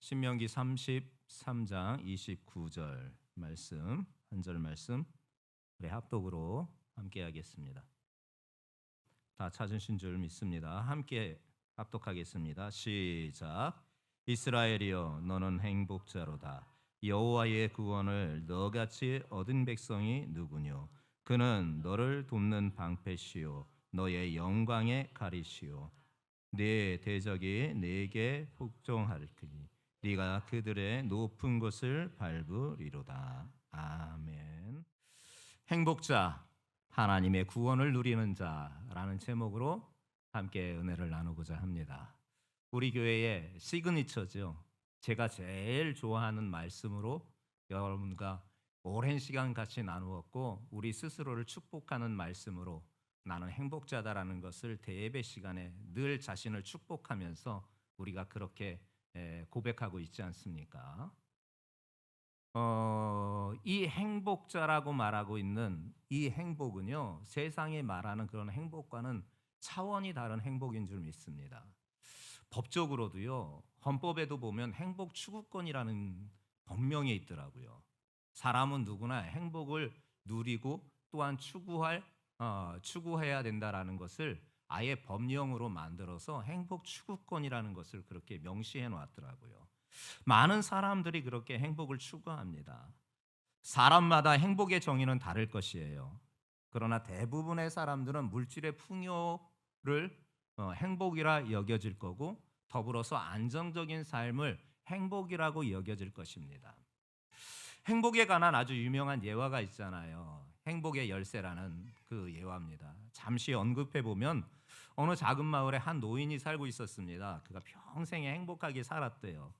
신명기 33장 29절 말씀, 한 절 말씀 우리 합독으로 함께 하겠습니다. 다 찾으신 줄 믿습니다. 함께 합독하겠습니다. 시작. 이스라엘이여 너는 행복자로다. 여호와의 구원을 너같이 얻은 백성이 누구뇨? 그는 너를 돕는 방패시요 너의 영광의 가리시요 네 대적이 네게 복종하리니 네가 그들의 높은 곳을 밟으리로다. 아멘. 행복자, 하나님의 구원을 누리는 자라는 제목으로 함께 은혜를 나누고자 합니다. 우리 교회의 시그니처죠. 제가 제일 좋아하는 말씀으로 여러분과 오랜 시간 같이 나누었고 우리 스스로를 축복하는 말씀으로 나는 행복자다라는 것을 대예배 시간에 늘 자신을 축복하면서 우리가 그렇게 고백하고 있지 않습니까? 이 행복자라고 말하고 있는 이 행복은요, 세상이 말하는 그런 행복과는 차원이 다른 행복인 줄 믿습니다. 법적으로도요, 헌법에도 보면 행복 추구권이라는 법령이 있더라고요. 사람은 누구나 행복을 누리고 또한 추구해야 된다라는 것을 아예 법령으로 만들어서 행복 추구권이라는 것을 그렇게 명시해 놨더라고요. 많은 사람들이 그렇게 행복을 추구합니다. 사람마다 행복의 정의는 다를 것이에요. 그러나 대부분의 사람들은 물질의 풍요를 행복이라 여겨질 거고 더불어서 안정적인 삶을 행복이라고 여겨질 것입니다. 행복에 관한 아주 유명한 예화가 있잖아요. 행복의 열쇠라는 그 예화입니다. 잠시 언급해 보면 어느 작은 마을에 한 노인이 살고 있었습니다. 그가 평생에 행복하게 살았대요.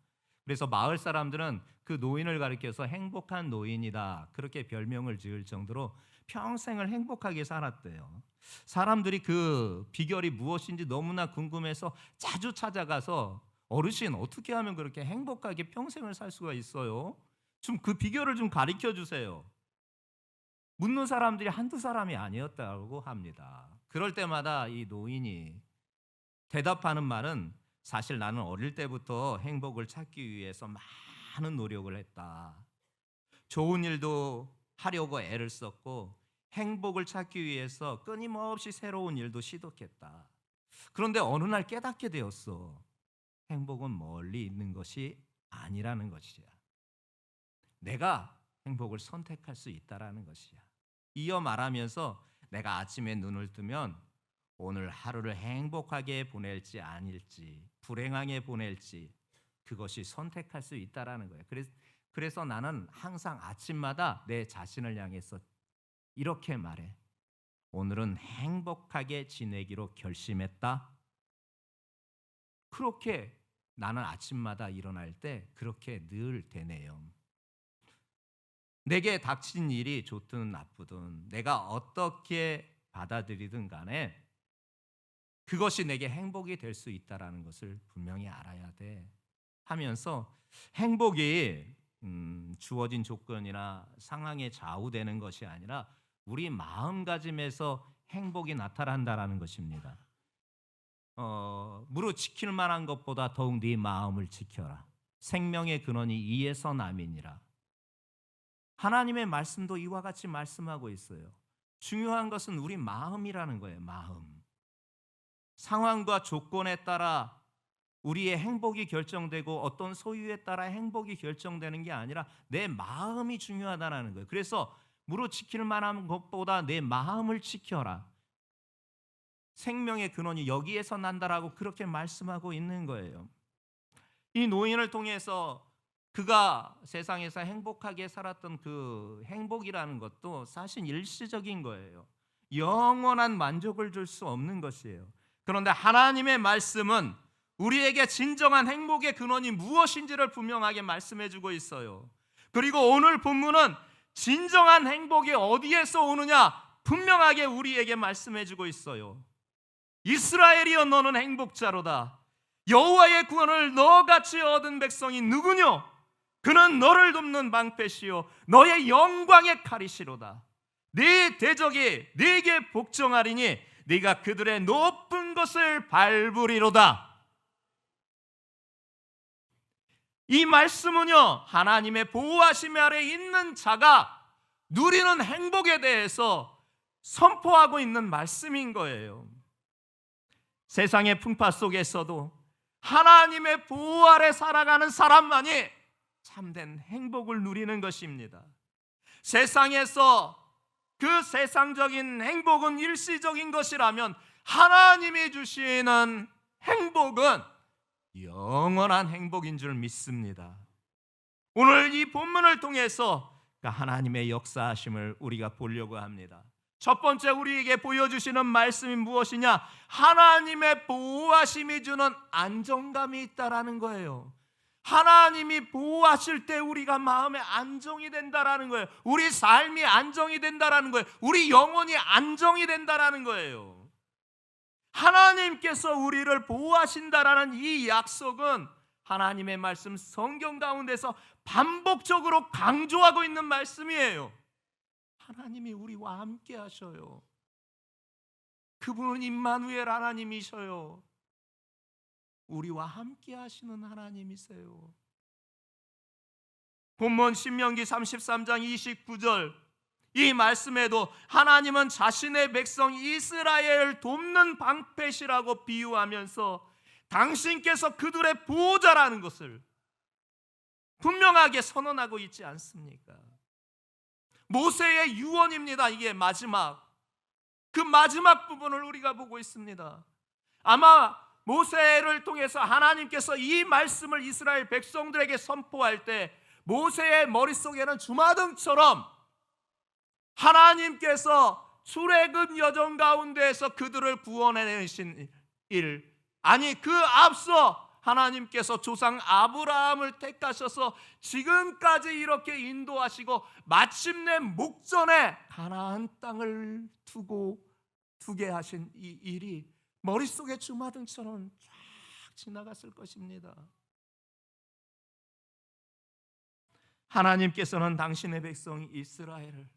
그래서 마을 사람들은 그 노인을 가리켜서 행복한 노인이다 그렇게 별명을 지을 정도로 평생을 행복하게 살았대요. 사람들이 그 비결이 무엇인지 너무나 궁금해서 자주 찾아가서 어르신 어떻게 하면 그렇게 행복하게 평생을 살 수가 있어요? 좀 그 비결을 좀 가르쳐 주세요. 묻는 사람들이 한두 사람이 아니었다고 합니다. 그럴 때마다 이 노인이 대답하는 말은 사실 나는 어릴 때부터 행복을 찾기 위해서 많은 노력을 했다. 좋은 일도 하려고 애를 썼고 행복을 찾기 위해서 끊임없이 새로운 일도 시도했다. 그런데 어느 날 깨닫게 되었어. 행복은 멀리 있는 것이 아니라는 것이야. 내가 행복을 선택할 수 있다라는 것이야. 이어 말하면서 내가 아침에 눈을 뜨면 오늘 하루를 행복하게 보낼지 아닐지 불행하게 보낼지 그것이 선택할 수 있다라는 거예요. 그래서 나는 항상 아침마다 내 자신을 향해서 이렇게 말해. 오늘은 행복하게 지내기로 결심했다. 그렇게 나는 아침마다 일어날 때 그렇게 늘 되네요. 내게 닥친 일이 좋든 나쁘든 내가 어떻게 받아들이든 간에 그것이 내게 행복이 될 수 있다라는 것을 분명히 알아야 돼 하면서 행복이 주어진 조건이나 상황에 좌우되는 것이 아니라 우리 마음가짐에서 행복이 나타난다라는 것입니다. 무릇 지킬 만한 것보다 더욱 네 마음을 지켜라. 생명의 근원이 이에서 남이니라. 하나님의 말씀도 이와 같이 말씀하고 있어요. 중요한 것은 우리 마음이라는 거예요. 마음. 상황과 조건에 따라 우리의 행복이 결정되고 어떤 소유에 따라 행복이 결정되는 게 아니라 내 마음이 중요하다는 거예요. 그래서 무릇 지킬 만한 것보다 내 마음을 지켜라. 생명의 근원이 여기에서 난다라고 그렇게 말씀하고 있는 거예요. 이 노인을 통해서 그가 세상에서 행복하게 살았던 그 행복이라는 것도 사실 일시적인 거예요. 영원한 만족을 줄 수 없는 것이에요. 그런데 하나님의 말씀은 우리에게 진정한 행복의 근원이 무엇인지를 분명하게 말씀해 주고 있어요. 그리고 오늘 본문은 진정한 행복이 어디에서 오느냐 분명하게 우리에게 말씀해 주고 있어요. 이스라엘이여 너는 행복자로다. 여호와의 구원을 너같이 얻은 백성이 누구뇨? 그는 너를 돕는 방패시요 너의 영광의 칼이시로다. 네 대적이 네게 복종하리니 네가 그들의 높은 것을 밟으리로다. 이 말씀은요, 하나님의 보호하심 아래 있는 자가 누리는 행복에 대해서 선포하고 있는 말씀인 거예요. 세상의 풍파 속에서도 하나님의 보호 아래 살아가는 사람만이 참된 행복을 누리는 것입니다. 세상에서 그 세상적인 행복은 일시적인 것이라면 하나님이 주시는 행복은 영원한 행복인 줄 믿습니다. 오늘 이 본문을 통해서 하나님의 역사하심을 우리가 보려고 합니다. 첫 번째 우리에게 보여주시는 말씀이 무엇이냐? 하나님의 보호하심이 주는 안정감이 있다라는 거예요. 하나님이 보호하실 때 우리가 마음에 안정이 된다라는 거예요. 우리 삶이 안정이 된다라는 거예요. 우리 영혼이 안정이 된다라는 거예요. 하나님께서 우리를 보호하신다라는 이 약속은 하나님의 말씀 성경 가운데서 반복적으로 강조하고 있는 말씀이에요. 하나님이 우리와 함께 하셔요. 그분은 임마누엘 하나님이셔요. 우리와 함께 하시는 하나님이세요. 본문 신명기 33장 29절 이 말씀에도 하나님은 자신의 백성 이스라엘을 돕는 방패시라고 비유하면서 당신께서 그들의 보호자라는 것을 분명하게 선언하고 있지 않습니까? 모세의 유언입니다. 이게 그 마지막 부분을 우리가 보고 있습니다. 아마 모세를 통해서 하나님께서 이 말씀을 이스라엘 백성들에게 선포할 때 모세의 머릿속에는 주마등처럼 하나님께서 출애굽 여정 가운데에서 그들을 구원해내신 일, 아니 그 앞서 하나님께서 조상 아브라함을 택하셔서 지금까지 이렇게 인도하시고 마침내 목전에 가나안 땅을 두게 하신 이 일이 머릿속에 주마등처럼 쫙 지나갔을 것입니다. 하나님께서는 당신의 백성 이스라엘을,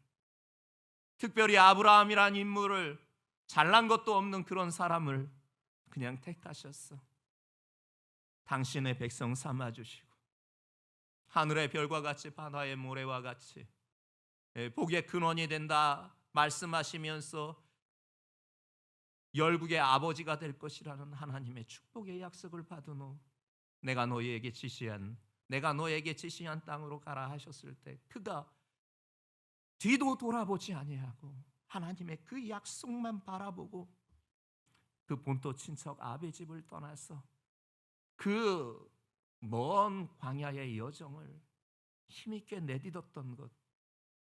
특별히 아브라함이란 인물을, 잘난 것도 없는 그런 사람을 그냥 택하셨어. 당신의 백성 삼아주시고 하늘의 별과 같이 바다의 모래와 같이 복의 근원이 된다 말씀하시면서 열국의 아버지가 될 것이라는 하나님의 축복의 약속을 받은 후 내가 너에게 지시한 땅으로 가라 하셨을 때 그가 뒤도 돌아보지 아니하고 하나님의 그 약속만 바라보고 그 본토 친척 아비 집을 떠나서 그 먼 광야의 여정을 힘있게 내딛었던 것,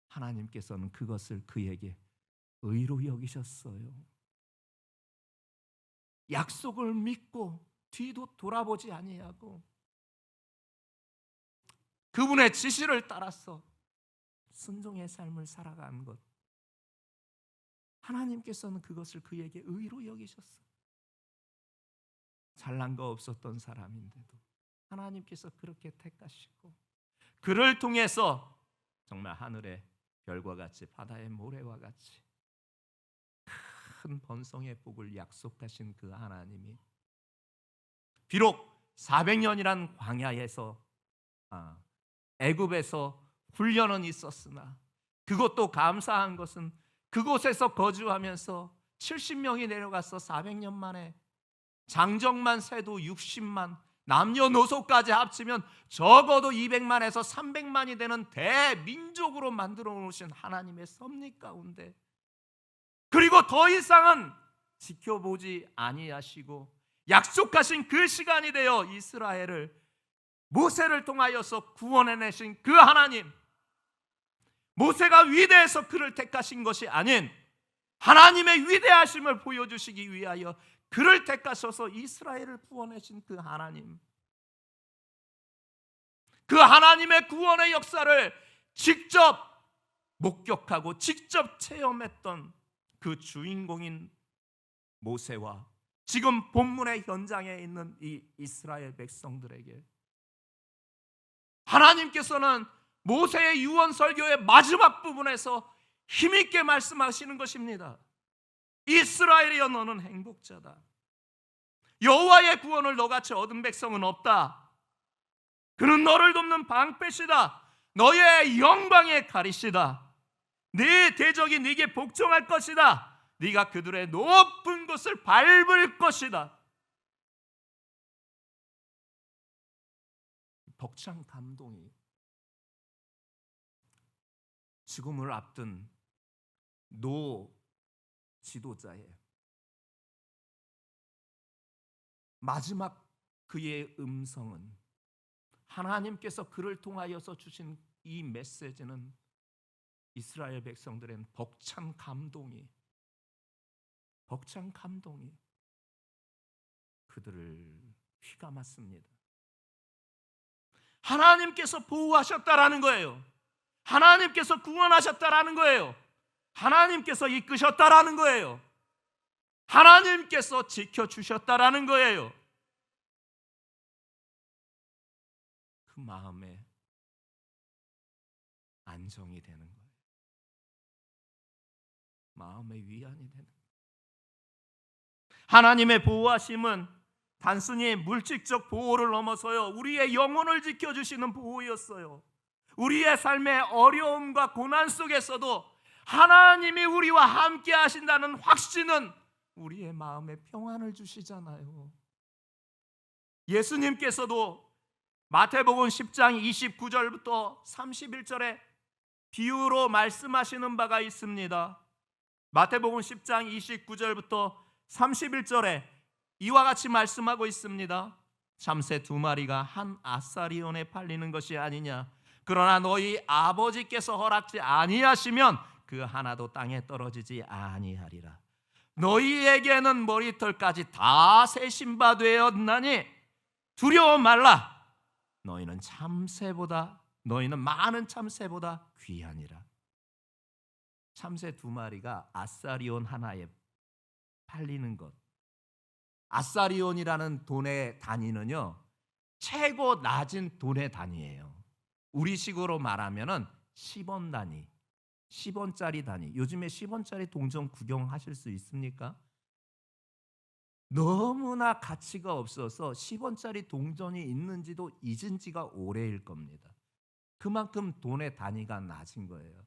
하나님께서는 그것을 그에게 의로 여기셨어요. 약속을 믿고 뒤도 돌아보지 아니하고 그분의 지시를 따라서 순종의 삶을 살아간 것, 하나님께서는 그것을 그에게 의로 여기셨어요. 잘난 거 없었던 사람인데도 하나님께서 그렇게 택하시고 그를 통해서 정말 하늘의 별과 같이 바다의 모래와 같이 큰 번성의 복을 약속하신 그 하나님이 비록 400년이란 광야에서 애굽에서 훈련은 있었으나 그것도 감사한 것은 그곳에서 거주하면서 70명이 내려가서 400년 만에 장정만 세도 60만, 남녀노소까지 합치면 적어도 200만에서 300만이 되는 대민족으로 만들어 놓으신 하나님의 섭리 가운데, 그리고 더 이상은 지켜보지 아니하시고 약속하신 그 시간이 되어 이스라엘을 모세를 통하여서 구원해내신 그 하나님, 모세가 위대해서 그를 택하신 것이 아닌 하나님의 위대하심을 보여주시기 위하여 그를 택하셔서 이스라엘을 구원하신 그 하나님, 그 하나님의 구원의 역사를 직접 목격하고 직접 체험했던 그 주인공인 모세와 지금 본문의 현장에 있는 이 이스라엘 백성들에게 하나님께서는 모세의 유언 설교의 마지막 부분에서 힘있게 말씀하시는 것입니다. 이스라엘이여 너는 행복자다. 여호와의 구원을 너같이 얻은 백성은 없다. 그는 너를 돕는 방패시다. 너의 영광의 가리시다. 네 대적이 네게 복종할 것이다. 네가 그들의 높은 곳을 밟을 것이다. 벅찬 감동이 죽음을 앞둔 노 지도자의 마지막 그의 음성은, 하나님께서 그를 통하여서 주신 이 메시지는 이스라엘 백성들의 벅찬 감동이 그들을 휘감았습니다. 하나님께서 보호하셨다라는 거예요. 하나님께서 구원하셨다라는 거예요. 하나님께서 이끄셨다라는 거예요. 하나님께서 지켜주셨다라는 거예요. 그 마음에 안정이 되는 거예요. 마음의 위안이 되는 거예요. 하나님의 보호하심은 단순히 물질적 보호를 넘어서요, 우리의 영혼을 지켜주시는 보호였어요. 우리의 삶의 어려움과 고난 속에서도 하나님이 우리와 함께 하신다는 확신은 우리의 마음에 평안을 주시잖아요. 예수님께서도 마태복음 10장 29절부터 31절에 비유로 말씀하시는 바가 있습니다. 마태복음 10장 29절부터 31절에 이와 같이 말씀하고 있습니다. 참새 2마리가 한 아사리온에 팔리는 것이 아니냐. 그러나 너희 아버지께서 허락지 아니하시면 그 하나도 땅에 떨어지지 아니하리라. 너희에게는 머리털까지 다 세신 바 되었나니 두려워 말라. 너희는 많은 참새보다 귀하니라. 참새 2마리가 아사리온 하나에 팔리는 것, 아사리온이라는 돈의 단위는요, 최고 낮은 돈의 단위예요. 우리식으로 말하면은 10원 단위, 10원짜리 단위. 요즘에 10원짜리 동전 구경하실 수 있습니까? 너무나 가치가 없어서 10원짜리 동전이 있는지도 잊은 지가 오래일 겁니다. 그만큼 돈의 단위가 낮은 거예요.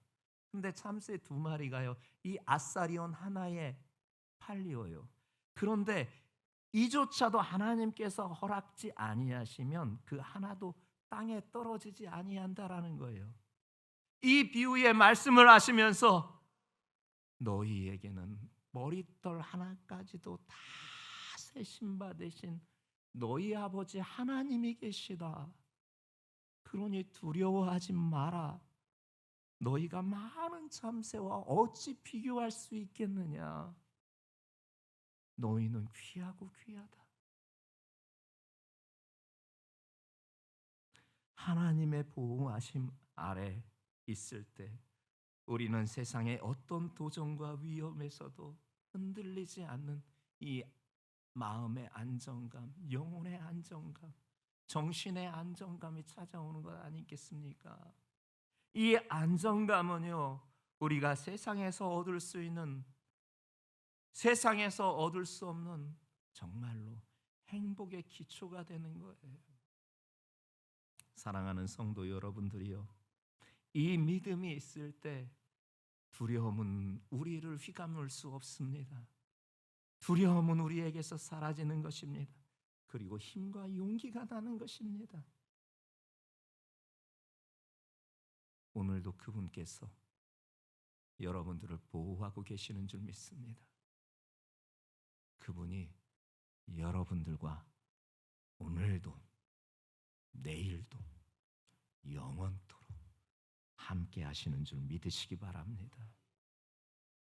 근데 참새 2마리가요, 이 아사리온 하나에 팔려요. 그런데 이조차도 하나님께서 허락지 아니하시면 그 하나도 땅에 떨어지지 아니한다라는 거예요. 이 비유의 말씀을 하시면서 너희에게는 머리털 하나까지도 다 세신 바 되신 너희 아버지 하나님이 계시다. 그러니 두려워하지 마라. 너희가 많은 참새와 어찌 비교할 수 있겠느냐. 너희는 귀하고 귀하다. 하나님의 보호하심 아래 있을 때 우리는 세상의 어떤 도전과 위험에서도 흔들리지 않는 이 마음의 안정감, 영혼의 안정감, 정신의 안정감이 찾아오는 것 아니겠습니까? 이 안정감은요, 우리가 세상에서 얻을 수 없는 정말로 행복의 기초가 되는 거예요. 사랑하는 성도 여러분들이요, 이 믿음이 있을 때 두려움은 우리를 휘감을 수 없습니다. 두려움은 우리에게서 사라지는 것입니다. 그리고 힘과 용기가 나는 것입니다. 오늘도 그분께서 여러분들을 보호하고 계시는 줄 믿습니다. 그분이 여러분들과 오늘도 내일도 영원토록 함께 하시는 줄 믿으시기 바랍니다.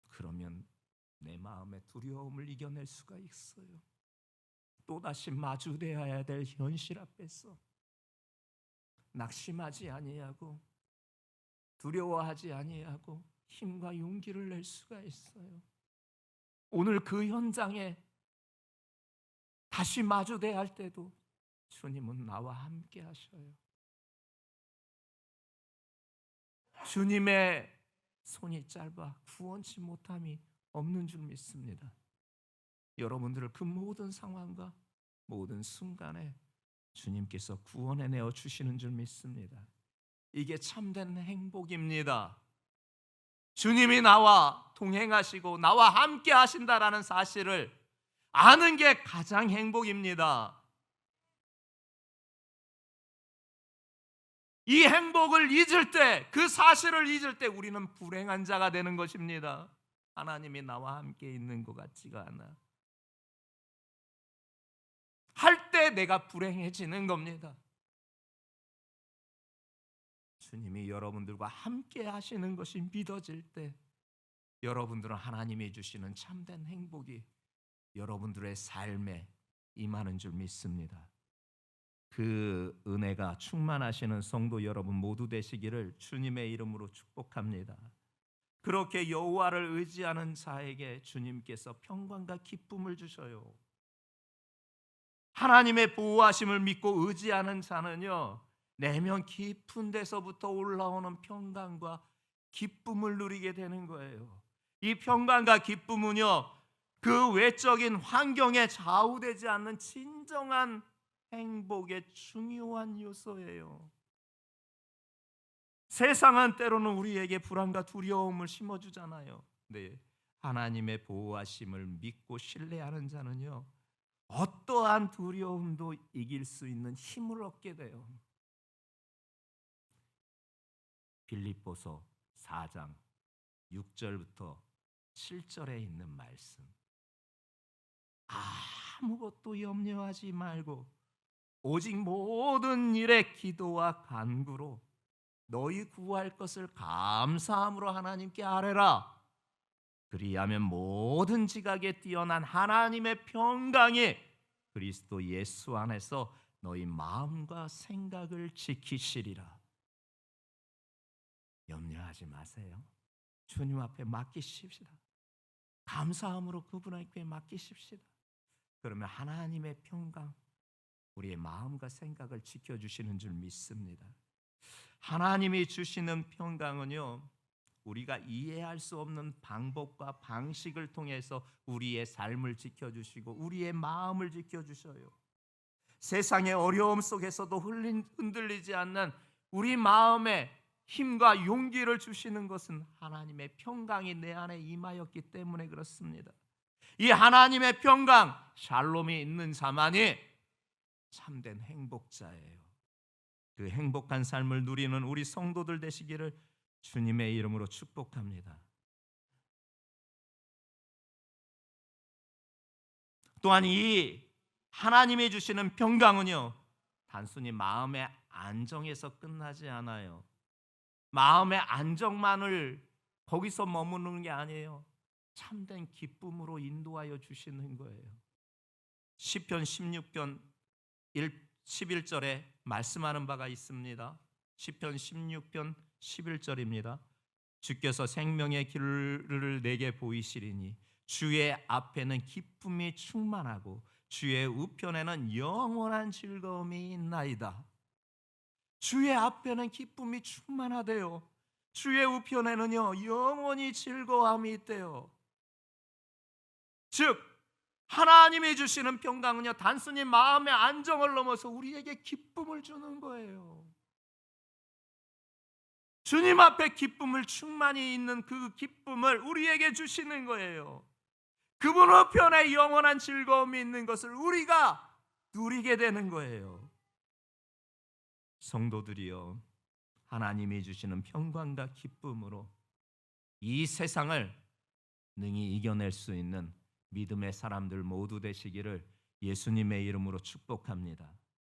그러면 내 마음의 두려움을 이겨낼 수가 있어요. 또다시 마주되어야 될 현실 앞에서 낙심하지 아니하고 두려워하지 아니하고 힘과 용기를 낼 수가 있어요. 오늘 그 현장에 다시 마주대야 할 때도 주님은 나와 함께 하셔요. 주님의 손이 짧아 구원치 못함이 없는 줄 믿습니다. 여러분들을 그 모든 상황과 모든 순간에 주님께서 구원해내어 주시는 줄 믿습니다. 이게 참된 행복입니다. 주님이 나와 동행하시고 나와 함께 하신다라는 사실을 아는 게 가장 행복입니다. 이 행복을 잊을 때, 그 사실을 잊을 때 우리는 불행한 자가 되는 것입니다. 하나님이 나와 함께 있는 것 같지가 않아. 할 때 내가 불행해지는 겁니다. 주님이 여러분들과 함께 하시는 것이 믿어질 때 여러분들은 하나님이 주시는 참된 행복이 여러분들의 삶에 임하는 줄 믿습니다. 그 은혜가 충만하시는 성도 여러분 모두 되시기를 주님의 이름으로 축복합니다. 그렇게 여호와를 의지하는 자에게 주님께서 평강과 기쁨을 주셔요. 하나님의 보호하심을 믿고 의지하는 자는요, 내면 깊은 데서부터 올라오는 평강과 기쁨을 누리게 되는 거예요. 이 평강과 기쁨은요, 그 외적인 환경에 좌우되지 않는 진정한 행복의 중요한 요소예요. 세상은 때로는 우리에게 불안과 두려움을 심어주잖아요. 네, 하나님의 보호하심을 믿고 신뢰하는 자는요, 어떠한 두려움도 이길 수 있는 힘을 얻게 돼요. 빌립보서 4장 6절부터 7절에 있는 말씀. 아무것도 염려하지 말고 오직 모든 일에 기도와 간구로 너희 구할 것을 감사함으로 하나님께 아뢰라. 그리하면 모든 지각에 뛰어난 하나님의 평강이 그리스도 예수 안에서 너희 마음과 생각을 지키시리라. 염려하지 마세요. 주님 앞에 맡기십시다. 감사함으로 그분에게 맡기십시다. 그러면 하나님의 평강, 우리의 마음과 생각을 지켜주시는 줄 믿습니다. 하나님이 주시는 평강은요, 우리가 이해할 수 없는 방법과 방식을 통해서 우리의 삶을 지켜주시고 우리의 마음을 지켜주셔요. 세상의 어려움 속에서도 흔들리지 않는 우리 마음에 힘과 용기를 주시는 것은 하나님의 평강이 내 안에 임하였기 때문에 그렇습니다. 이 하나님의 평강, 샬롬이 있는 자만이 참된 행복자예요. 그 행복한 삶을 누리는 우리 성도들 되시기를 주님의 이름으로 축복합니다. 또한 이 하나님이 주시는 평강은요, 단순히 마음의 안정에서 끝나지 않아요. 마음의 안정만을 거기서 머무르는 게 아니에요. 참된 기쁨으로 인도하여 주시는 거예요. 시편 16편 11절에 말씀하는 바가 있습니다. 시편 16편 11절입니다. 주께서 생명의 길을 내게 보이시리니 주의 앞에는 기쁨이 충만하고 주의 우편에는 영원한 즐거움이 있나이다. 주의 앞에는 기쁨이 충만하대요. 주의 우편에는요, 영원히 즐거움이 있대요. 즉 하나님이 주시는 평강은요, 단순히 마음의 안정을 넘어서 우리에게 기쁨을 주는 거예요. 주님 앞에 기쁨을 충만히 있는 그 기쁨을 우리에게 주시는 거예요. 그분 우편에 영원한 즐거움이 있는 것을 우리가 누리게 되는 거예요. 성도들이여, 하나님이 주시는 평강과 기쁨으로 이 세상을 능히 이겨낼 수 있는 믿음의 사람들 모두 되시기를 예수님의 이름으로 축복합니다.